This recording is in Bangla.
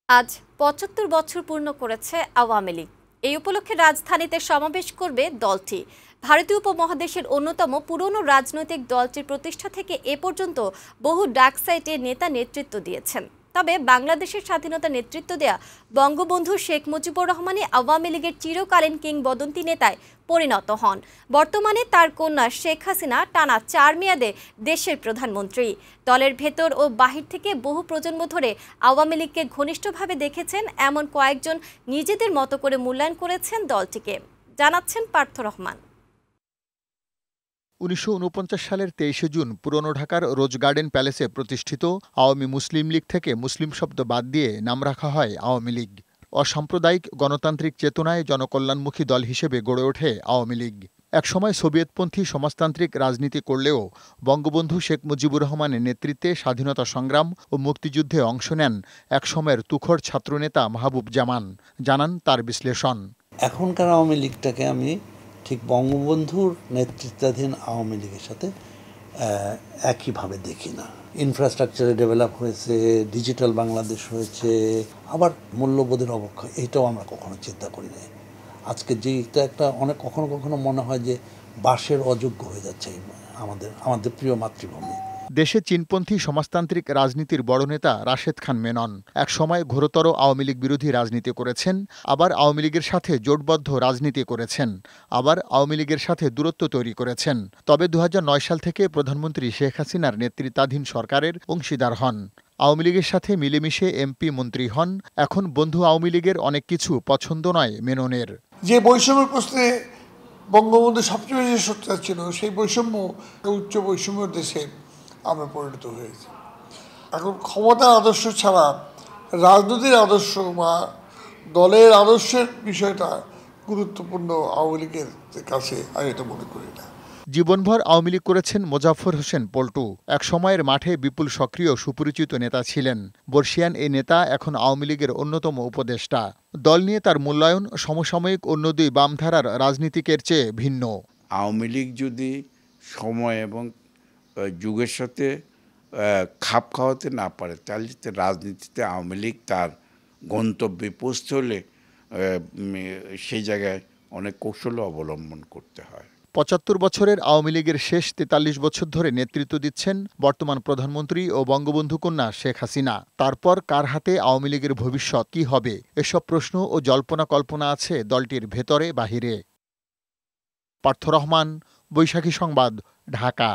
আজ ৭৫ বছর পূর্ণ করেছে আওয়ামী লীগ। এই উপলক্ষে রাজধানীতে সমাবেশ করবে দলটি। ভারতীয় উপমহাদেশের অন্যতম পুরনো রাজনৈতিক দলটির প্রতিষ্ঠা থেকে এ পর্যন্ত বহু ডাকসাইটে নেতা নেতৃত্ব দিয়েছেন। তবে বাংলাদেশের স্বাধীনতা নেতৃত্ব দেয়া বঙ্গবন্ধু শেখ মুজিবুর রহমানই আওয়ামী লীগের চিরকালীন কিংবদন্তি নেতায় পরিণত হন। বর্তমানে তার কন্যা শেখ হাসিনা টানা ৪ মেয়াদে দেশের প্রধানমন্ত্রী। দলের ভেতর ও বাহির থেকে বহু প্রজন্ম ধরে আওয়ামী লীগকে ঘনিষ্ঠভাবে দেখেছেন এমন কয়েকজন নিজেদের মতো করে মূল্যায়ন করেছেন দলটিকে, জানাচ্ছেন পার্থ রহমান। ১৯৪৯ সালের ২৩ জুন পুরনো ঢাকার রোজ গার্ডেন প্যালেসে প্রতিষ্ঠিত আওয়ামী মুসলিম লীগ থেকে মুসলিম শব্দ বাদ দিয়ে নাম রাখা হয় আওয়ামী লীগ। অসাম্প্রদায়িক গণতান্ত্রিক চেতনায় জনকল্যাণমুখী দল হিসেবে গড়ে ওঠে আওয়ামী লীগ। একসময় সোভিয়েতপন্থী সমাজতান্ত্রিক রাজনীতি করলেও বঙ্গবন্ধু শেখ মুজিবুর রহমানের নেতৃত্বে স্বাধীনতা সংগ্রাম ও মুক্তিযুদ্ধে অংশ নেন একসময়ের তুখোড় ছাত্রনেতা মাহবুব জামান। জানান তার বিশ্লেষণ। এখনকার আওয়ামী লীগটাকে আমি ঠিক বঙ্গবন্ধুর নেতৃত্বাধীন আওয়ামী লীগের সাথে একইভাবে দেখি না। ইনফ্রাস্ট্রাকচারে ডেভেলপ হয়েছে, ডিজিটাল বাংলাদেশ হয়েছে, আবার মূল্যবোধের অবক্ষয়, এইটাও আমরা কখনো চিন্তা করি নাই। আজকে যেটা একটা অনেক কখনো কখনো মনে হয় যে বাসের অযোগ্য হয়ে যাচ্ছে আমাদের প্রিয় মাতৃভূমি। দেশে চীনপন্থী সমাজতান্ত্রিক রাজনীতির বড় নেতা রাশেদ খান মেনন একসময় ঘোরতর আওয়ামী লীগ বিরোধী রাজনীতি করেছেন, আবার আওয়ামী লীগের সাথে জোটবদ্ধ রাজনীতি করেছেন, আবার আওয়ামী লীগের সাথে দূরত্ব তৈরি করেছেন। তবে ২০০৯ সাল থেকে প্রধানমন্ত্রী শেখ হাসিনার নেতৃত্বাধীন সরকারের অংশীদার হন। আওয়ামী লীগের সাথে মিলেমিশে এমপি মন্ত্রী হন। এখন বন্ধু আওয়ামী লীগের অনেক কিছু পছন্দ নয় মেননের। যে বৈষম্যের প্রশ্নে বঙ্গবন্ধু সবচেয়ে বেশি সোচ্চার ছিল, সেই বৈষম্য উচ্চ বৈষম্যের দেশে আমরা পরিণত হয়েছি। এখন ক্ষমতার আদর্শ ছাড়া রাজনৈতিক আদর্শ বা দলের আদর্শের বিষয়টা গুরুত্বপূর্ণ আওয়ামী লীগের কাছে আমি এটা মনে করি না। জীবনভর আওয়ামী লীগ করেছেন মোজাফফর হোসেন পল্টু। এক সময়ের মাঠে বিপুল সক্রিয় সুপরিচিত নেতা ছিলেন। বর্ষিয়ান এই নেতা এখন আওয়ামী লীগের অন্যতম উপদেষ্টা। দল নিয়ে তার মূল্যায়ন সমসাময়িক অন্য দুই বামধারার রাজনীতিকের চেয়ে ভিন্ন। আওয়ামী লীগ যদি সময় এবং যুগের সাথে খাপ খাওয়াতে না পারে, তাহলে রাজনীতিতে আওয়ামী লীগ তার গন্তব্যে পৌঁছতে হলে সেই জায়গায় অনেক কৌশল অবলম্বন করতে হয়। ৭৫ বছরের আওয়ামী লীগের শেষ ৪৩ বছর ধরে নেতৃত্ব দিচ্ছেন বর্তমান প্রধানমন্ত্রী ও বঙ্গবন্ধু কন্যা শেখ হাসিনা। তারপর কার হাতে আওয়ামী লীগের ভবিষ্যৎ কী হবে, এসব প্রশ্ন ও জল্পনা কল্পনা আছে দলটির ভেতরে বাহিরে। পার্থ রহমান, বৈশাখী সংবাদ, ঢাকা।